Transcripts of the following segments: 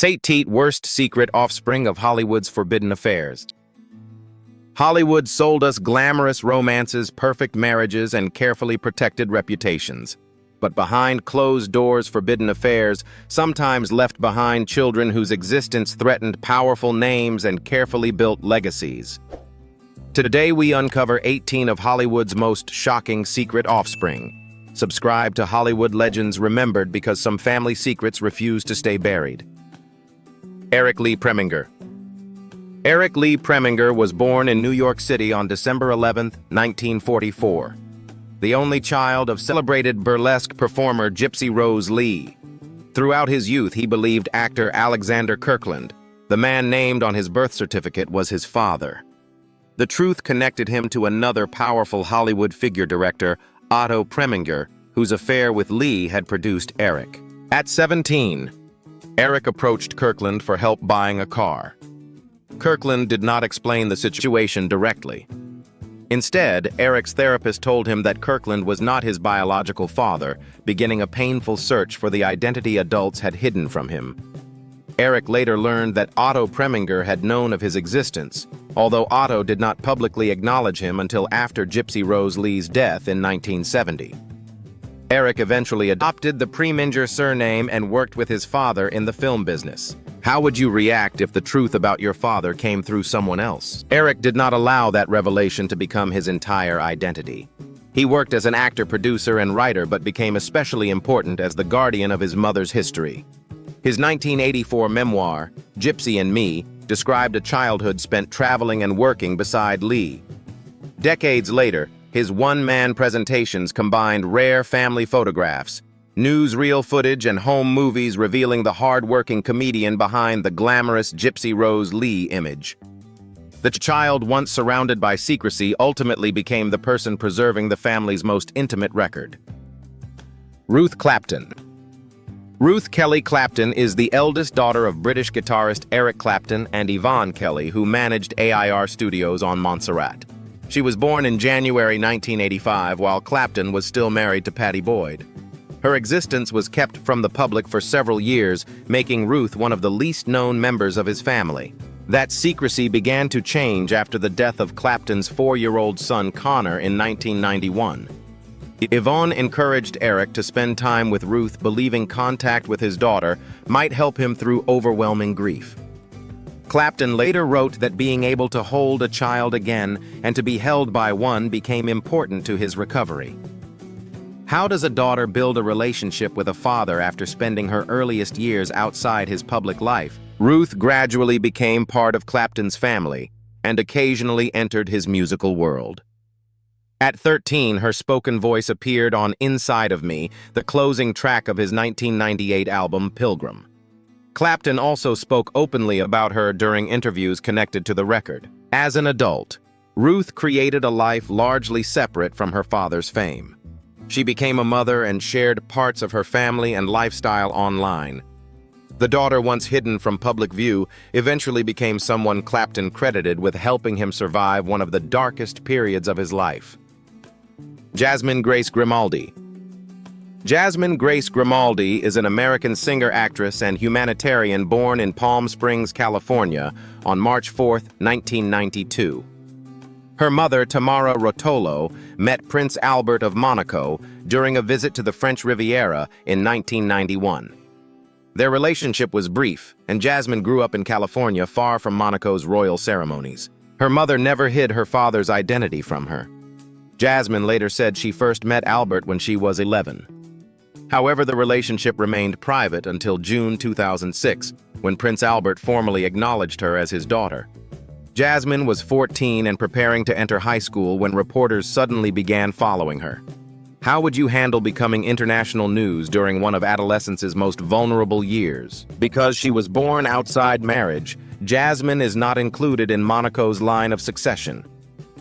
Sate worst secret offspring of Hollywood's forbidden affairs. Hollywood sold us glamorous romances, perfect marriages, and carefully protected reputations. But behind closed doors, forbidden affairs sometimes left behind children whose existence threatened powerful names and carefully built legacies. Today we uncover 18 of Hollywood's most shocking secret offspring. Subscribe to Hollywood Legends Remembered because some family secrets refuse to stay buried. Erik Lee Preminger. Erik Lee Preminger was born in New York City on December 11, 1944. The only child of celebrated burlesque performer Gypsy Rose Lee. Throughout his youth, he believed actor Alexander Kirkland, the man named on his birth certificate, was his father. The truth connected him to another powerful Hollywood figure director, Otto Preminger, whose affair with Lee had produced Erik. At 17, Erik approached Kirkland for help buying a car. Kirkland did not explain the situation directly. Instead, Erik's therapist told him that Kirkland was not his biological father, beginning a painful search for the identity adults had hidden from him. Erik later learned that Otto Preminger had known of his existence, although Otto did not publicly acknowledge him until after Gypsy Rose Lee's death in 1970. Erik eventually adopted the Preminger surname and worked with his father in the film business. How would you react if the truth about your father came through someone else? Erik did not allow that revelation to become his entire identity. He worked as an actor, producer, and writer, but became especially important as the guardian of his mother's history. His 1984 memoir, Gypsy and Me, described a childhood spent traveling and working beside Lee. Decades later, his one-man presentations combined rare family photographs, newsreel footage, and home movies revealing the hard-working comedian behind the glamorous Gypsy Rose Lee image. The child, once surrounded by secrecy, ultimately became the person preserving the family's most intimate record. Ruth Clapton. Ruth Kelly Clapton is the eldest daughter of British guitarist Eric Clapton and Yvonne Kelly, who managed AIR Studios on Montserrat. She was born in January 1985 while Clapton was still married to Patty Boyd. Her existence was kept from the public for several years, making Ruth one of the least-known members of his family. That secrecy began to change after the death of Clapton's 4-year-old son Connor in 1991. Yvonne encouraged Eric to spend time with Ruth, believing contact with his daughter might help him through overwhelming grief. Clapton later wrote that being able to hold a child again and to be held by one became important to his recovery. How does a daughter build a relationship with a father after spending her earliest years outside his public life? Ruth gradually became part of Clapton's family and occasionally entered his musical world. At 13, her spoken voice appeared on Inside of Me, the closing track of his 1998 album Pilgrim. Clapton also spoke openly about her during interviews connected to the record. As an adult, Ruth created a life largely separate from her father's fame. She became a mother and shared parts of her family and lifestyle online. The daughter, once hidden from public view, eventually became someone Clapton credited with helping him survive one of the darkest periods of his life. Jazmin Grace Grimaldi. Jazmin Grace Grimaldi is an American singer, actress, and humanitarian born in Palm Springs, California on March 4, 1992. Her mother, Tamara Rotolo, met Prince Albert of Monaco during a visit to the French Riviera in 1991. Their relationship was brief, and Jazmin grew up in California, far from Monaco's royal ceremonies. Her mother never hid her father's identity from her. Jazmin later said she first met Albert when she was 11. However, the relationship remained private until June 2006, when Prince Albert formally acknowledged her as his daughter. Jazmin was 14 and preparing to enter high school when reporters suddenly began following her. How would you handle becoming international news during one of adolescence's most vulnerable years? Because she was born outside marriage, Jazmin is not included in Monaco's line of succession.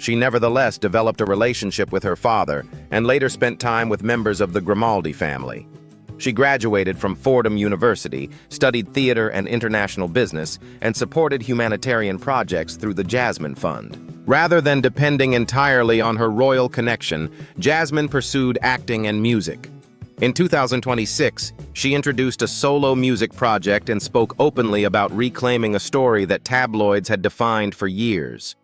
She nevertheless developed a relationship with her father and later spent time with members of the Grimaldi family. She graduated from Fordham University, studied theater and international business, and supported humanitarian projects through the Jazmin Fund. Rather than depending entirely on her royal connection, Jazmin pursued acting and music. In 2026, she introduced a solo music project and spoke openly about reclaiming a story that tabloids had defined for years.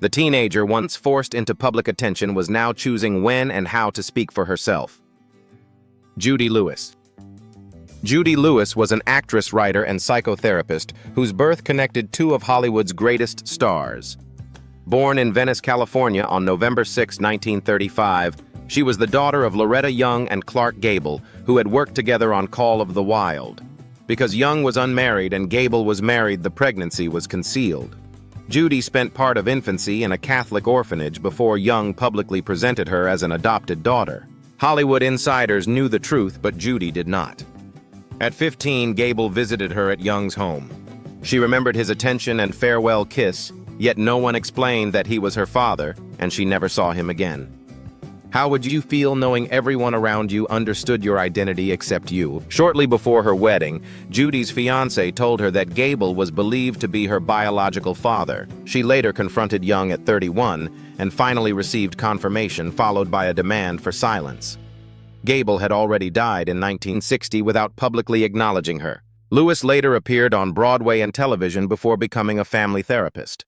The teenager, once forced into public attention, was now choosing when and how to speak for herself. Judy Lewis. Judy Lewis was an actress, writer, and psychotherapist whose birth connected two of Hollywood's greatest stars. Born in Venice, California on November 6, 1935, she was the daughter of Loretta Young and Clark Gable, who had worked together on Call of the Wild. Because Young was unmarried and Gable was married, the pregnancy was concealed. Judy spent part of infancy in a Catholic orphanage before Young publicly presented her as an adopted daughter. Hollywood insiders knew the truth, but Judy did not. At 15, Gable visited her at Young's home. She remembered his attention and farewell kiss, yet no one explained that he was her father, and she never saw him again. How would you feel knowing everyone around you understood your identity except you? Shortly before her wedding, Judy's fiancé told her that Gable was believed to be her biological father. She later confronted Young at 31 and finally received confirmation, followed by a demand for silence. Gable had already died in 1960 without publicly acknowledging her. Lewis later appeared on Broadway and television before becoming a family therapist.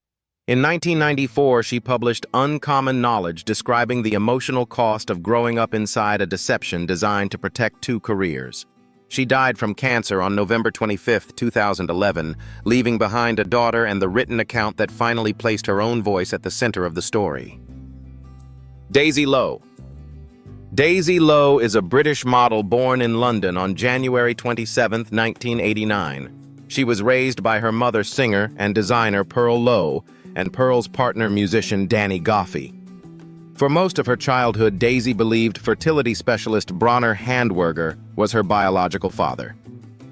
In 1994, she published Uncommon Knowledge, describing the emotional cost of growing up inside a deception designed to protect two careers. She died from cancer on November 25, 2011, leaving behind a daughter and the written account that finally placed her own voice at the center of the story. Daisy Lowe. Daisy Lowe is a British model born in London on January 27, 1989. She was raised by her mother, singer and designer Pearl Lowe, and Pearl's partner, musician Danny Goffey. For most of her childhood, Daisy believed fertility specialist Bronner Handwerger was her biological father.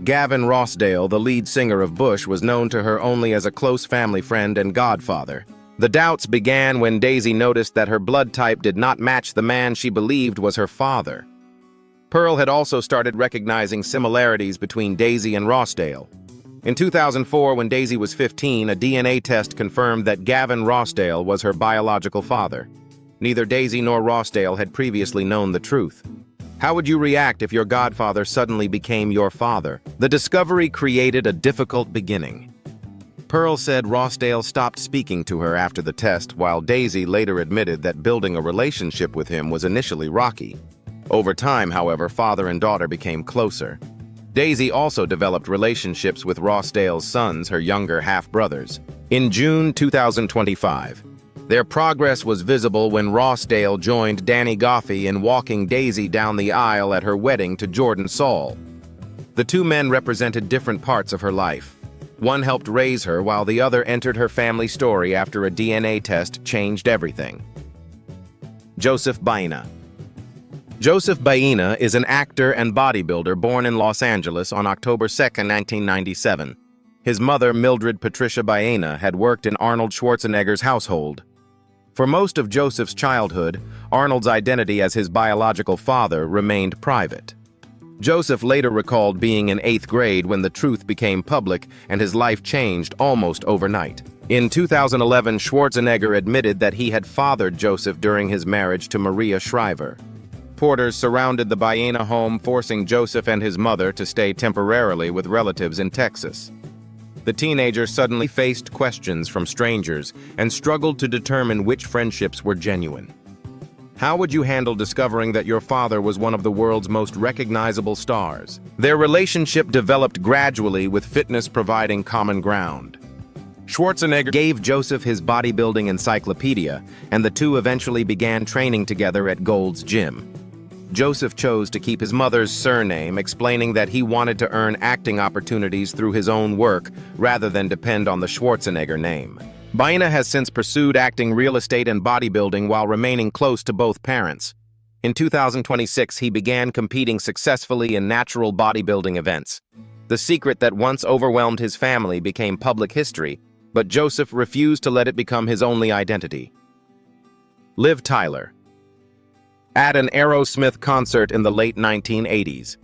Gavin Rossdale, the lead singer of Bush, was known to her only as a close family friend and godfather. The doubts began when Daisy noticed that her blood type did not match the man she believed was her father. Pearl had also started recognizing similarities between Daisy and Rossdale. In 2004, when Daisy was 15, a DNA test confirmed that Gavin Rossdale was her biological father. Neither Daisy nor Rossdale had previously known the truth. How would you react if your godfather suddenly became your father? The discovery created a difficult beginning. Pearl said Rossdale stopped speaking to her after the test, while Daisy later admitted that building a relationship with him was initially rocky. Over time, however, father and daughter became closer. Daisy also developed relationships with Rossdale's sons, her younger half-brothers. In June 2025, their progress was visible when Rossdale joined Danny Goffey in walking Daisy down the aisle at her wedding to Jordan Saul. The two men represented different parts of her life. One helped raise her, while the other entered her family story after a DNA test changed everything. Joseph Baena. Joseph Baena is an actor and bodybuilder born in Los Angeles on October 2, 1997. His mother, Mildred Patricia Baena, had worked in Arnold Schwarzenegger's household. For most of Joseph's childhood, Arnold's identity as his biological father remained private. Joseph later recalled being in 8th grade when the truth became public and his life changed almost overnight. In 2011, Schwarzenegger admitted that he had fathered Joseph during his marriage to Maria Shriver. Porters surrounded the Baena home, forcing Joseph and his mother to stay temporarily with relatives in Texas. The teenager suddenly faced questions from strangers and struggled to determine which friendships were genuine. How would you handle discovering that your father was one of the world's most recognizable stars? Their relationship developed gradually, with fitness providing common ground. Schwarzenegger gave Joseph his bodybuilding encyclopedia, and the two eventually began training together at Gold's Gym. Joseph chose to keep his mother's surname, explaining that he wanted to earn acting opportunities through his own work rather than depend on the Schwarzenegger name. Baena has since pursued acting, real estate, and bodybuilding while remaining close to both parents. In 2026, he began competing successfully in natural bodybuilding events. The secret that once overwhelmed his family became public history, but Joseph refused to let it become his only identity. Liv Tyler. At an Aerosmith concert in the late 1980s,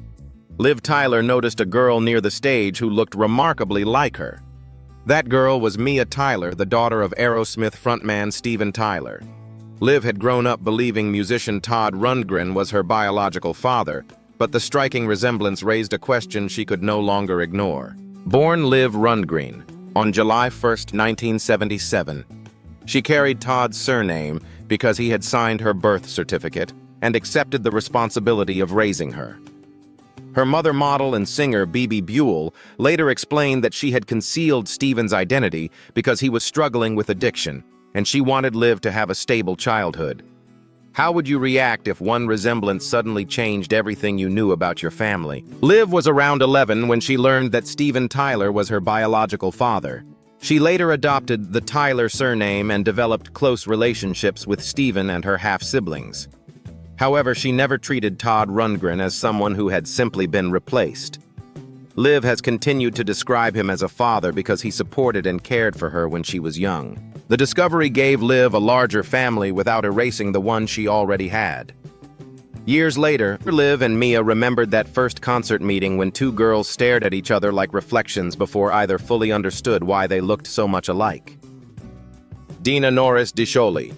Liv Tyler noticed a girl near the stage who looked remarkably like her. That girl was Mia Tyler, the daughter of Aerosmith frontman Steven Tyler. Liv had grown up believing musician Todd Rundgren was her biological father, but the striking resemblance raised a question she could no longer ignore. Born Liv Rundgren on July 1, 1977, she carried Todd's surname because he had signed her birth certificate and accepted the responsibility of raising her. Her mother, model and singer Bebe Buell, later explained that she had concealed Steven's identity because he was struggling with addiction, and she wanted Liv to have a stable childhood. How would you react if one resemblance suddenly changed everything you knew about your family? Liv was around 11 when she learned that Steven Tyler was her biological father. She later adopted the Tyler surname and developed close relationships with Steven and her half-siblings. However, she never treated Todd Rundgren as someone who had simply been replaced. Liv has continued to describe him as a father because he supported and cared for her when she was young. The discovery gave Liv a larger family without erasing the one she already had. Years later, Liv and Mia remembered that first concert meeting when two girls stared at each other like reflections before either fully understood why they looked so much alike. Dina Norris DeSholi.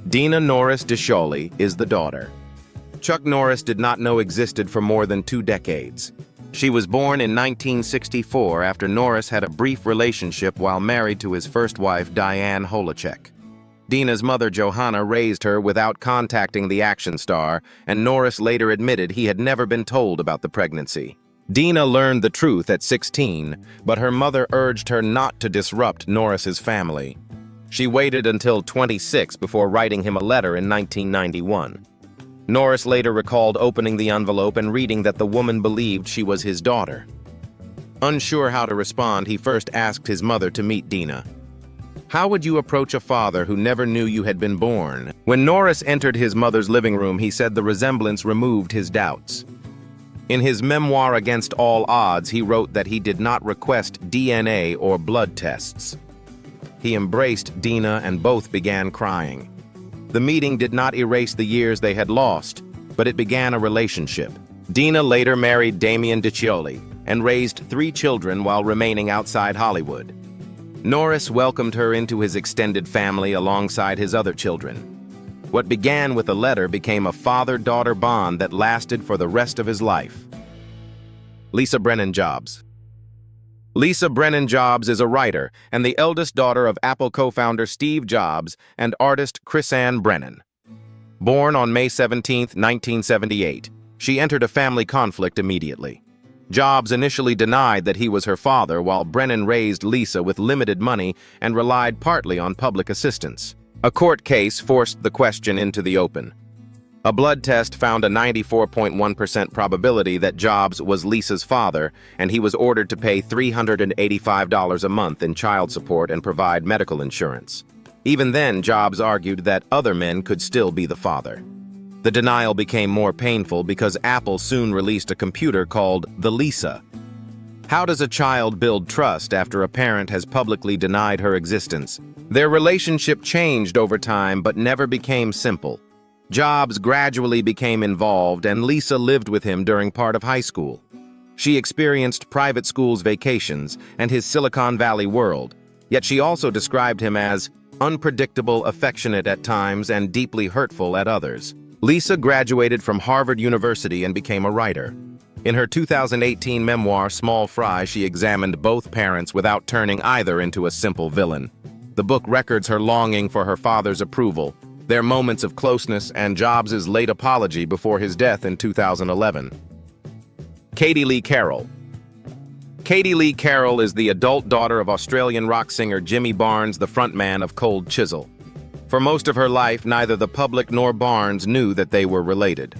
Dina Norris DeSholi is the daughter Chuck Norris did not know existed for more than 2 decades. She was born in 1964 after Norris had a brief relationship while married to his first wife, Diane Holacek. Dina's mother, Johanna, raised her without contacting the action star, and Norris later admitted he had never been told about the pregnancy. Dina learned the truth at 16, but her mother urged her not to disrupt Norris's family. She waited until 26 before writing him a letter in 1991. Norris later recalled opening the envelope and reading that the woman believed she was his daughter. Unsure how to respond, he first asked his mother to meet Dina. How would you approach a father who never knew you had been born? When Norris entered his mother's living room, he said the resemblance removed his doubts. In his memoir Against All Odds, he wrote that he did not request DNA or blood tests. He embraced Dina and both began crying. The meeting did not erase the years they had lost, but it began a relationship. Dina later married Damian DiCioli and raised 3 children while remaining outside Hollywood. Norris welcomed her into his extended family alongside his other children. What began with a letter became a father-daughter bond that lasted for the rest of his life. Lisa Brennan-Jobs. Lisa Brennan-Jobs is a writer and the eldest daughter of Apple co-founder Steve Jobs and artist Chris-Anne Brennan. Born on May 17, 1978, she entered a family conflict immediately. Jobs initially denied that he was her father, while Brennan raised Lisa with limited money and relied partly on public assistance. A court case forced the question into the open. A blood test found a 94.1% probability that Jobs was Lisa's father, and he was ordered to pay $385 a month in child support and provide medical insurance. Even then, Jobs argued that other men could still be the father. The denial became more painful because Apple soon released a computer called the Lisa. How does a child build trust after a parent has publicly denied her existence? Their relationship changed over time but never became simple. Jobs gradually became involved, and Lisa lived with him during part of high school. She experienced private school's vacations and his Silicon Valley world, yet she also described him as unpredictable, affectionate at times, and deeply hurtful at others. Lisa graduated from Harvard University and became a writer. In her 2018 memoir, Small Fry, she examined both parents without turning either into a simple villain. The book records her longing for her father's approval, their moments of closeness, and Jobs' late apology before his death in 2011. Katy Lee Carroll. Katy Lee Carroll is the adult daughter of Australian rock singer Jimmy Barnes, the frontman of Cold Chisel. For most of her life, neither the public nor Barnes knew that they were related.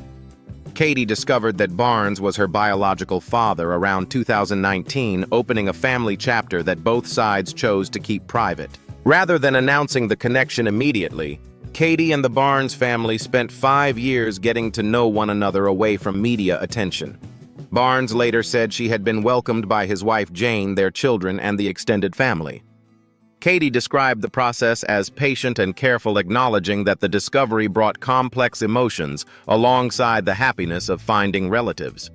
Katy discovered that Barnes was her biological father around 2019, opening a family chapter that both sides chose to keep private. Rather than announcing the connection immediately, Katy and the Barnes family spent 5 years getting to know one another away from media attention. Barnes later said she had been welcomed by his wife Jane, their children, and the extended family. Katy described the process as patient and careful, acknowledging that the discovery brought complex emotions alongside the happiness of finding relatives.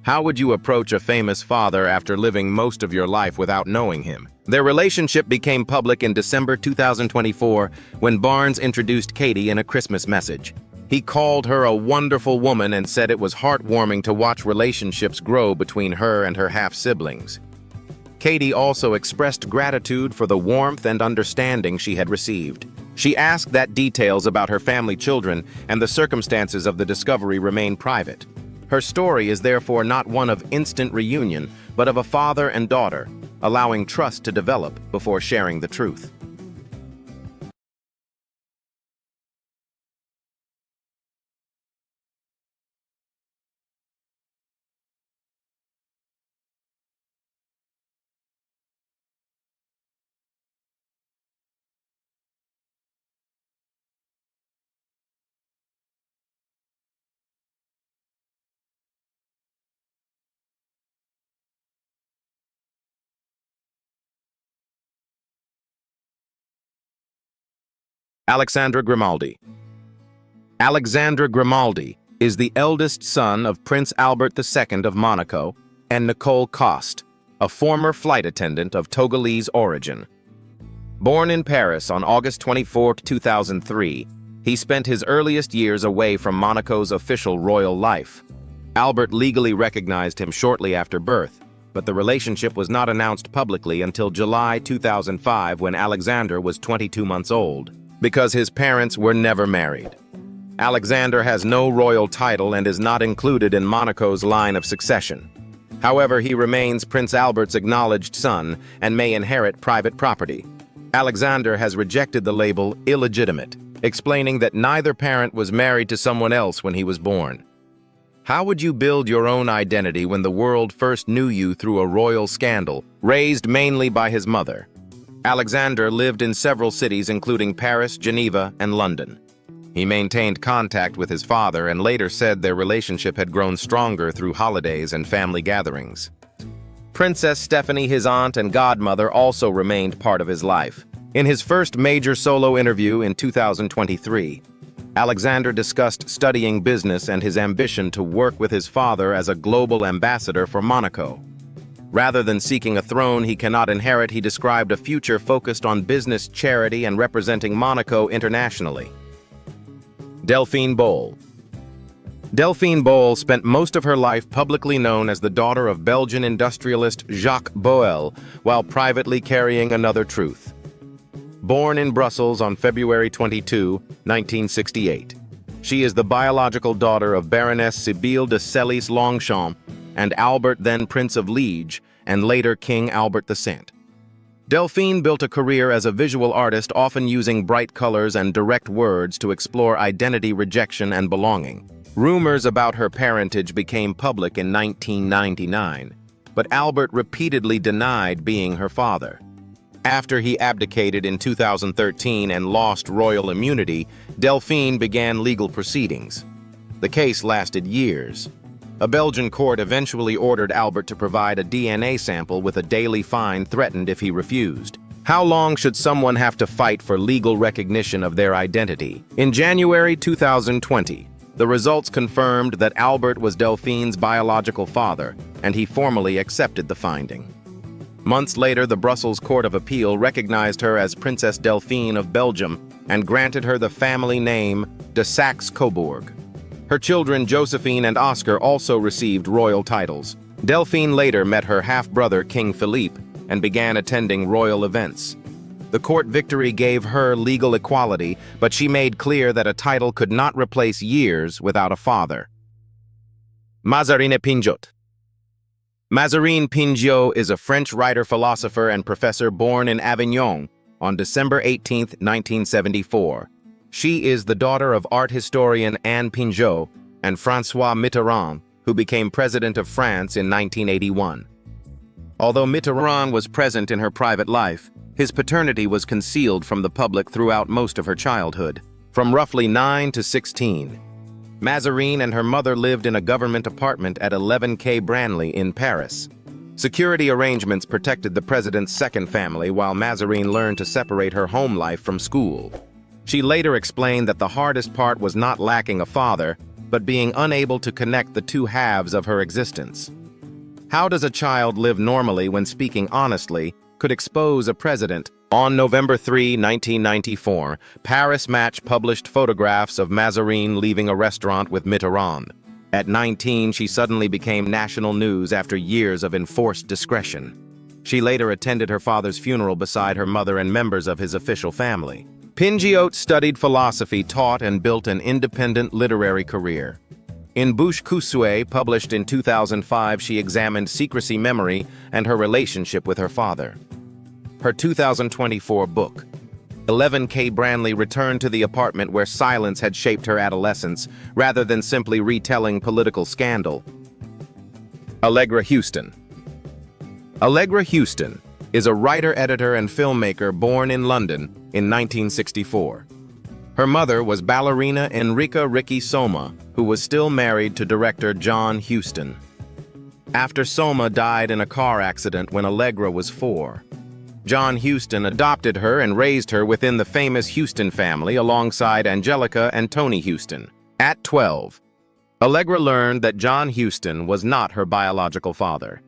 How would you approach a famous father after living most of your life without knowing him? Their relationship became public in December 2024 when Barnes introduced Katy in a Christmas message. He called her a wonderful woman and said it was heartwarming to watch relationships grow between her and her half-siblings. Katy also expressed gratitude for the warmth and understanding she had received. She asked that details about her family children and the circumstances of the discovery remain private. Her story is therefore not one of instant reunion, but of a father and daughter, allowing trust to develop before sharing the truth. Alexandra Grimaldi. Alexandra Grimaldi is the eldest son of Prince Albert II of Monaco and Nicole Coste, a former flight attendant of Togolese origin. Born in Paris on August 24, 2003, he spent his earliest years away from Monaco's official royal life. Albert legally recognized him shortly after birth, but the relationship was not announced publicly until July 2005 when Alexander was 22 months old, because his parents were never married. Alexander has no royal title and is not included in Monaco's line of succession. However, he remains Prince Albert's acknowledged son and may inherit private property. Alexander has rejected the label illegitimate, explaining that neither parent was married to someone else when he was born. How would you build your own identity when the world first knew you through a royal scandal, raised mainly by his mother? Alexander lived in several cities including Paris, Geneva, and London. He maintained contact with his father and later said their relationship had grown stronger through holidays and family gatherings. Princess Stephanie, his aunt and godmother, also remained part of his life. In his first major solo interview in 2023, Alexander discussed studying business and his ambition to work with his father as a global ambassador for Monaco. Rather than seeking a throne he cannot inherit, he described a future focused on business, charity, and representing Monaco internationally. Delphine Boel. Delphine Boel spent most of her life publicly known as the daughter of Belgian industrialist Jacques Boel, while privately carrying another truth. Born in Brussels on February 22, 1968. She is the biological daughter of Baroness Sibylle de Celles-Longchamp and Albert, then Prince of Liege, and later King Albert II. Delphine built a career as a visual artist, often using bright colors and direct words to explore identity, rejection, and belonging. Rumors about her parentage became public in 1999, but Albert repeatedly denied being her father. After he abdicated in 2013 and lost royal immunity, Delphine began legal proceedings. The case lasted years. A Belgian court eventually ordered Albert to provide a DNA sample with a daily fine threatened if he refused. How long should someone have to fight for legal recognition of their identity? In January 2020, the results confirmed that Albert was Delphine's biological father, and he formally accepted the finding. Months later, the Brussels Court of Appeal recognized her as Princess Delphine of Belgium and granted her the family name de Saxe-Coburg. Her children Josephine and Oscar also received royal titles. Delphine later met her half-brother King Philippe and began attending royal events. The court victory gave her legal equality, but she made clear that a title could not replace years without a father. Mazarine Pinjot. Mazarine Pinjot is a French writer, philosopher, and professor born in Avignon on December 18, 1974. She is the daughter of art historian Anne Pinjot and François Mitterrand, who became president of France in 1981. Although Mitterrand was present in her private life, his paternity was concealed from the public throughout most of her childhood. From roughly 9 to 16, Mazarine and her mother lived in a government apartment at 11 Quai Branly in Paris. Security arrangements protected the president's second family while Mazarine learned to separate her home life from school. She later explained that the hardest part was not lacking a father, but being unable to connect the two halves of her existence. How does a child live normally when speaking honestly, could expose a president. On November 3, 1994, Paris Match published photographs of Mazarine leaving a restaurant with Mitterrand. At 19, she suddenly became national news after years of enforced discretion. She later attended her father's funeral beside her mother and members of his official family. Pingiot studied philosophy, taught, and built an independent literary career. In Bouche Cousue, published in 2005, she examined secrecy, memory, and her relationship with her father. Her 2024 book, 11K Branley, returned to the apartment where silence had shaped her adolescence, rather than simply retelling political scandal. Allegra Houston. Allegra Houston is a writer, editor, and filmmaker born in London in 1964. Her mother was ballerina Enrica Ricky Soma, who was still married to director John Huston. After Soma died in a car accident when Allegra was 4, John Huston adopted her and raised her within the famous Huston family alongside Angelica and Tony Huston. At 12, Allegra learned that John Huston was not her biological father.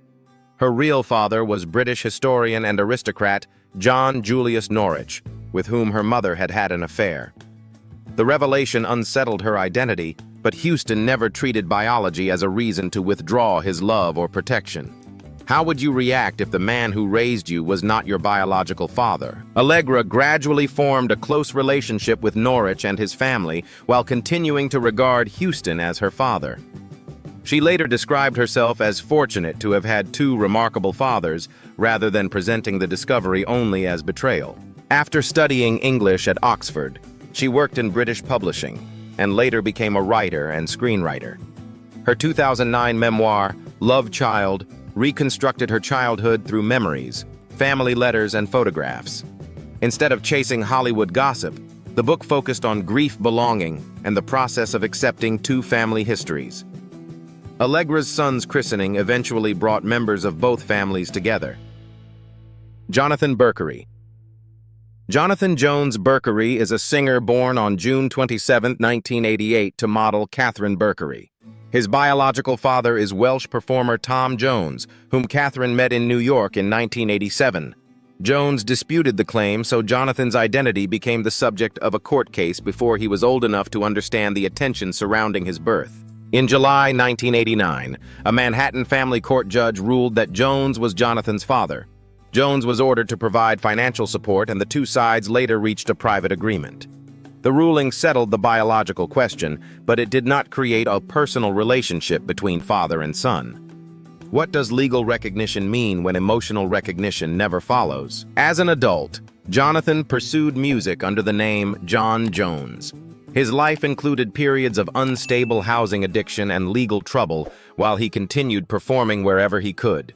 Her real father was British historian and aristocrat John Julius Norwich, with whom her mother had had an affair. The revelation unsettled her identity, but Huston never treated biology as a reason to withdraw his love or protection. How would you react if the man who raised you was not your biological father? Allegra gradually formed a close relationship with Norwich and his family while continuing to regard Huston as her father. She later described herself as fortunate to have had 2 remarkable fathers, rather than presenting the discovery only as betrayal. After studying English at Oxford, she worked in British publishing, and later became a writer and screenwriter. Her 2009 memoir, Love Child, reconstructed her childhood through memories, family letters, and photographs. Instead of chasing Hollywood gossip, the book focused on grief, belonging, and the process of accepting 2 family histories. Allegra's son's christening eventually brought members of both families together. Jonathan Berkery. Jonathan Jones Berkery is a singer born on June 27, 1988, to model Catherine Berkery. His biological father is Welsh performer Tom Jones, whom Catherine met in New York in 1987. Jones disputed the claim, so Jonathan's identity became the subject of a court case before he was old enough to understand the attention surrounding his birth. In July 1989, a Manhattan family court judge ruled that Jones was Jonathan's father. Jones was ordered to provide financial support, and the 2 sides later reached a private agreement. The ruling settled the biological question, but it did not create a personal relationship between father and son. What does legal recognition mean when emotional recognition never follows? As an adult, Jonathan pursued music under the name John Jones. His life included periods of unstable housing addiction and legal trouble, while he continued performing wherever he could.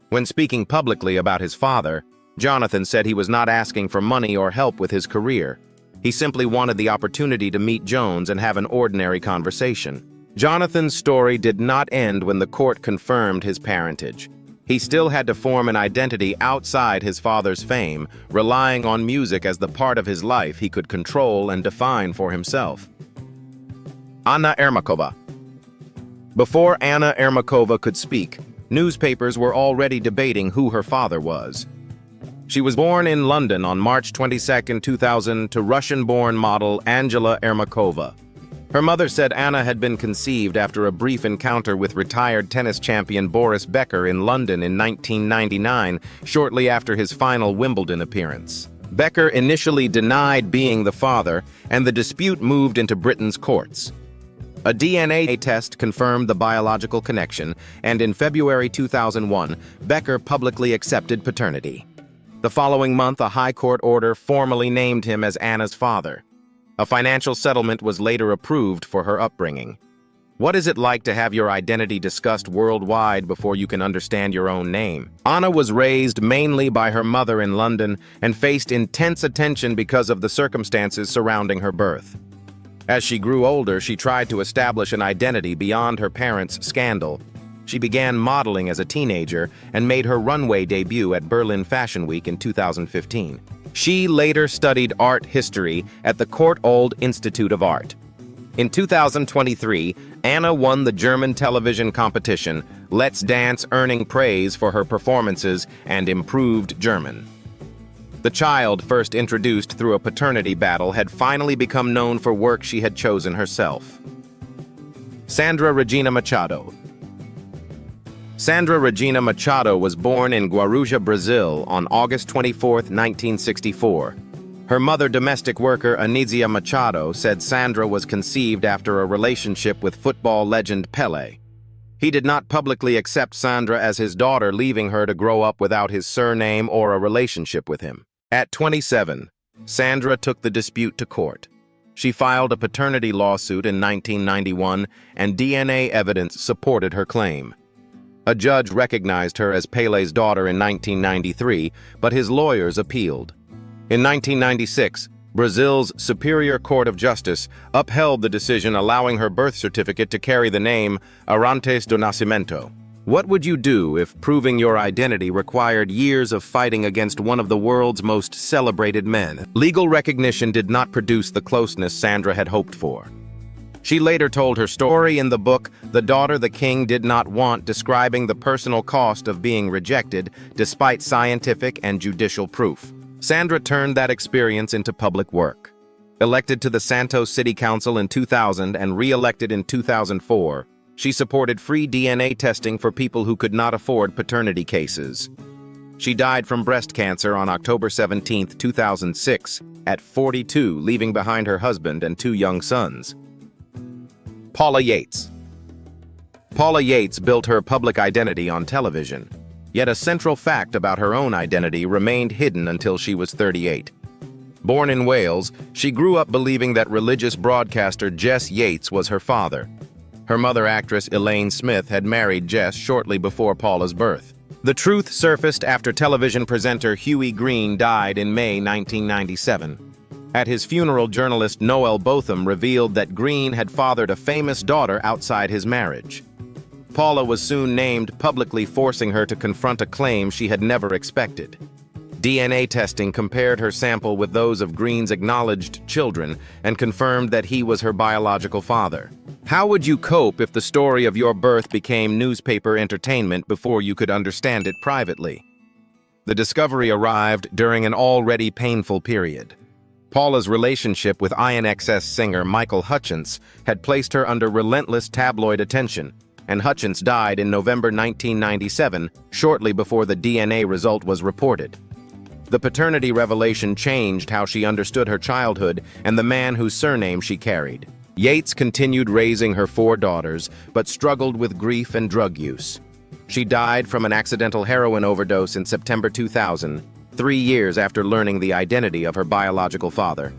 When speaking publicly about his father, Jonathan said he was not asking for money or help with his career. He simply wanted the opportunity to meet Jones and have an ordinary conversation. Jonathan's story did not end when the court confirmed his parentage. He still had to form an identity outside his father's fame, relying on music as the part of his life he could control and define for himself. Anna Ermakova. Before Anna Ermakova could speak, newspapers were already debating who her father was. She was born in London on March 22, 2000, to Russian-born model Angela Ermakova. Her mother said Anna had been conceived after a brief encounter with retired tennis champion Boris Becker in London in 1999, shortly after his final Wimbledon appearance. Becker initially denied being the father, and the dispute moved into Britain's courts. A DNA test confirmed the biological connection, and in February 2001, Becker publicly accepted paternity. The following month, a high court order formally named him as Anna's father. A financial settlement was later approved for her upbringing. What is it like to have your identity discussed worldwide before you can understand your own name? Anna was raised mainly by her mother in London and faced intense attention because of the circumstances surrounding her birth. As she grew older, she tried to establish an identity beyond her parents' scandal. She began modeling as a teenager and made her runway debut at Berlin Fashion Week in 2015. She later studied art history at the Courtauld Institute of Art. In 2023, Anna won the German television competition Let's Dance, earning praise for her performances and improved German. The child, first introduced through a paternity battle, had finally become known for work she had chosen herself. Sandra Regina Machado. Sandra Regina Machado was born in Guarujá, Brazil on August 24, 1964. Her mother, domestic worker Anísia Machado, said Sandra was conceived after a relationship with football legend Pelé. He did not publicly accept Sandra as his daughter, leaving her to grow up without his surname or a relationship with him. At 27, Sandra took the dispute to court. She filed a paternity lawsuit in 1991, and DNA evidence supported her claim. A judge recognized her as Pelé's daughter in 1993, but his lawyers appealed. In 1996, Brazil's Superior Court of Justice upheld the decision, allowing her birth certificate to carry the name Arantes do Nascimento. What would you do if proving your identity required years of fighting against one of the world's most celebrated men? Legal recognition did not produce the closeness Sandra had hoped for. She later told her story in the book The Daughter the King Did Not Want, describing the personal cost of being rejected despite scientific and judicial proof. Sandra turned that experience into public work. Elected to the Santos City Council in 2000 and re-elected in 2004, she supported free DNA testing for people who could not afford paternity cases. She died from breast cancer on October 17, 2006, at 42, leaving behind her husband and 2 young sons. Paula Yates. Paula Yates built her public identity on television, yet a central fact about her own identity remained hidden until she was 38. Born in Wales, she grew up believing that religious broadcaster Jess Yates was her father. Her mother, actress Elaine Smith, had married Jess shortly before Paula's birth. The truth surfaced after television presenter Hughie Green died in May 1997. At his funeral, journalist Noel Botham revealed that Green had fathered a famous daughter outside his marriage. Paula was soon named, publicly forcing her to confront a claim she had never expected. DNA testing compared her sample with those of Green's acknowledged children and confirmed that he was her biological father. How would you cope if the story of your birth became newspaper entertainment before you could understand it privately? The discovery arrived during an already painful period. Paula's relationship with INXS singer Michael Hutchence had placed her under relentless tabloid attention, and Hutchence died in November 1997, shortly before the DNA result was reported. The paternity revelation changed how she understood her childhood and the man whose surname she carried. Yates continued raising her 4 daughters, but struggled with grief and drug use. She died from an accidental heroin overdose in September 2000, 3 years after learning the identity of her biological father.